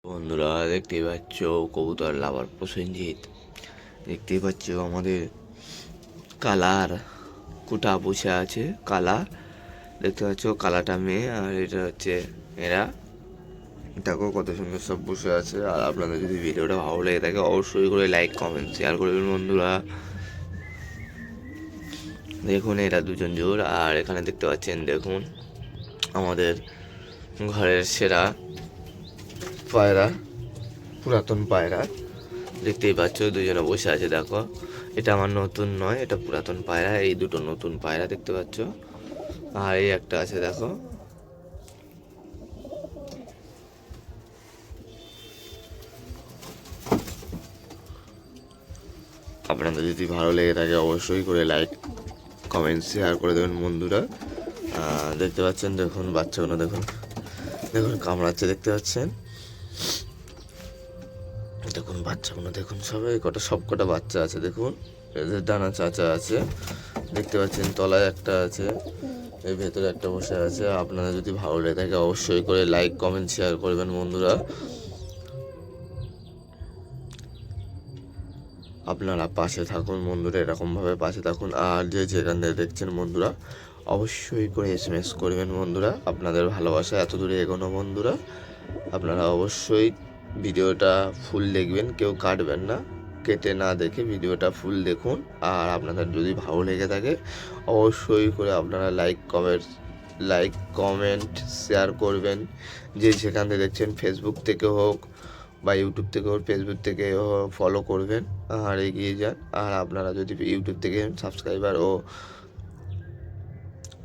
বন্ধুরা দেখতেই পাচ্ছ কবুতর লাভার প্রসেনজিৎ। দেখতেই পাচ্ছ আমাদের কালার কুটা বসে আছে। কালা দেখতে পাচ্ছ, কালাটা মেয়ে আর এটা হচ্ছে এরা। দেখো কত সুন্দর সব বসে আছে। আর আপনাদের যদি ভিডিওটা ভালো লেগে থাকে অবশ্যই করে লাইক কমেন্ট শেয়ার করবেন বন্ধুরা। দেখুন এরা দুজন জোর। আর এখানে দেখতে পাচ্ছেন, দেখুন আমাদের ঘরের সেরা পায়রা, পুরাতন পায়রা। দেখতেই পাচ্ছ দুজনে বসে আছে। দেখো এটা আমার নতুন নয়, এটা পুরাতন পায়রা। এই দুটো নতুন পায়রা দেখতে পাচ্ছ। আর এই একটা আছে দেখো। আপনাদের যদি ভালো লেগে থাকে অবশ্যই করে লাইক কমেন্ট শেয়ার করে দেবেন বন্ধুরা। দেখতে পাচ্ছেন, দেখুন বাচ্চাগুলো দেখুন, দেখুন কামড়াচ্ছে দেখতে পাচ্ছেন। দেখুন বাচ্চাগুলো দেখুন, সব কটা বাচ্চা আছে। দেখুন এদের ডানা চাচা আছে দেখতে পাচ্ছেন, তলায় একটা আছে, এর ভেতরে একটা বসে আছে। আপনারা যদি ভালো লেগে থাকে অবশ্যই করে লাইক কমেন্ট শেয়ার করবেন বন্ধুরা। আপনারা পাশে থাকুন বন্ধুরা, এরকমভাবে পাশে থাকুন। আর যেখান থেকে দেখছেন বন্ধুরা অবশ্যই করে SMS করবেন বন্ধুরা। আপনাদের ভালোবাসা এত দূরে এগোনো বন্ধুরা। আপনারা অবশ্যই ভিডিওটা ফুল দেখবেন, কেউ কাটবেন না, কেটে না দেখে ভিডিওটা ফুল দেখুন। আর আপনাদের যদি ভালো লেগে থাকে অবশ্যই করে আপনারা লাইক কমেন্ট শেয়ার করবেন। যে যেখান থেকে দেখছেন, ফেসবুক থেকে হোক বা ইউটিউব থেকে হোক, ফেসবুক থেকে ফলো করবেন আর এগিয়ে যান। আর আপনারা যদি ইউটিউব থেকে সাবস্ক্রাইবার ও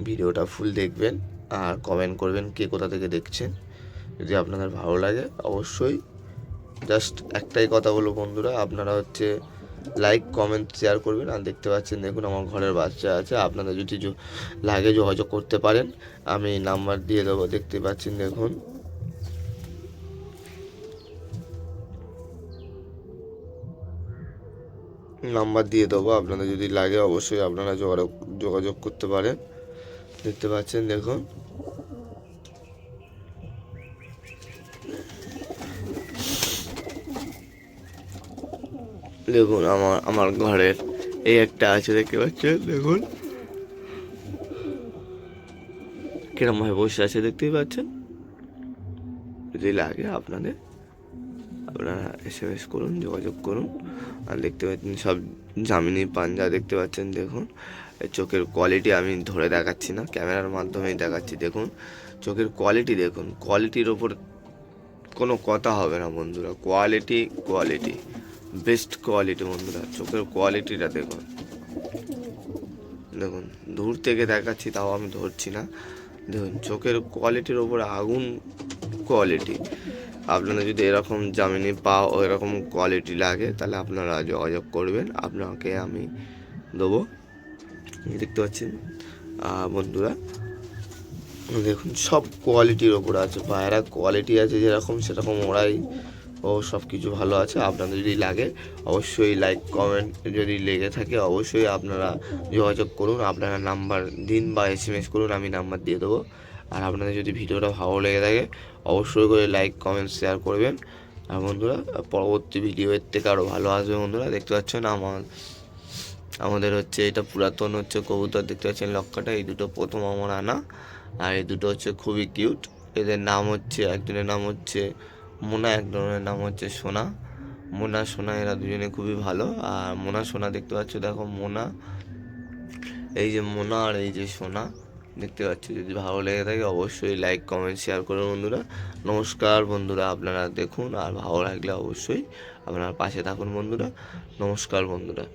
ভিডিওটা ফুল দেখবেন আর কমেন্ট করবেন কে কোথা থেকে দেখছেন। যদি আপনাদের ভালো লাগে অবশ্যই জাস্ট একটাই কথা বলবো বন্ধুরা, আপনারা হচ্ছে লাইক কমেন্ট শেয়ার করবেন। আর দেখতে পাচ্ছেন, দেখুন আমার ঘরের বাচ্চা আছে। আপনাদের যদি লাগে যোগাযোগ করতে পারেন, আমি নাম্বার দিয়ে দেবো। দেখতে পাচ্ছেন, দেখুন নাম্বার দিয়ে দেবো। আপনাদের যদি লাগে অবশ্যই আপনারা যোগাযোগ করতে পারেন। দেখতে পাচ্ছেন, দেখুন দেখুন আমার ঘরের এই একটা আছে দেখতে পাচ্ছেন। দেখুন কিরম ভাবে বসে আছে দেখতেই পাচ্ছেন। যদি লাগে আপনারা SMS করুন, যোগাযোগ করুন। আর দেখতে পাচ্ছেন সব জামিনি পাঞ্জা দেখতে পাচ্ছেন। দেখুন চোখের কোয়ালিটি আমি ধরে দেখাচ্ছি না, ক্যামেরার মাধ্যমেই দেখাচ্ছি। দেখুন চোখের কোয়ালিটি, দেখুন কোয়ালিটির ওপর কোনো কথা হবে না বন্ধুরা। কোয়ালিটি বেস্ট কোয়ালিটি বন্ধুরা। চোখের কোয়ালিটিটা দেখুন, দেখুন দূর থেকে দেখাচ্ছি তাও আমি ধরছি না। দেখুন চোখের কোয়ালিটির ওপর আগুন কোয়ালিটি। আপনারা যদি এরকম জামিনি পাও ও এরকম কোয়ালিটি লাগে তাহলে আপনারা যোগাযোগ করবেন, আপনাকে আমি দেবো। দেখতে পাচ্ছেন বন্ধুরা, দেখুন সব কোয়ালিটির ওপর আছে। পায়রা কোয়ালিটি আছে যেরকম সেরকম ওরাই ও সব কিছু ভালো আছে। আপনাদের যদি লাগে অবশ্যই লাইক কমেন্ট যদি লেগে থাকে অবশ্যই আপনারা যোগাযোগ করুন। আপনারা নাম্বার দিন বা SMS করুন, আমি নাম্বার দিয়ে দেবো। আর আপনাদের যদি ভিডিওটা ভালো লেগে থাকে অবশ্যই করে লাইক কমেন্ট শেয়ার করবেন। আর বন্ধুরা পরবর্তী ভিডিও এর থেকে আরও ভালো আসবে বন্ধুরা। দেখতে পাচ্ছেন আমাদের হচ্ছে এটা পুরাতন হচ্ছে কবুতর। দেখতে পাচ্ছেন লক্কাটা, এই দুটো প্রথম আমার আনা। আর এই দুটো হচ্ছে খুবই কিউট। এদের নাম হচ্ছে, একজনের নাম হচ্ছে মোনা, একজনের নাম হচ্ছে সোনা। মোনা সোনা এরা দুজনে খুবই ভালো। আর মোনা সোনা দেখতে পাচ্ছ, দেখো মোনা, এই যে মোনা আর এই যে সোনা দেখতে পাচ্ছ। যদি ভালো লেগে থাকে অবশ্যই লাইক কমেন্ট শেয়ার করুন বন্ধুরা। নমস্কার বন্ধুরা, আপনারা দেখুন আর ভালো লাগলে অবশ্যই আপনারা পাশে থাকুন বন্ধুরা। নমস্কার বন্ধুরা।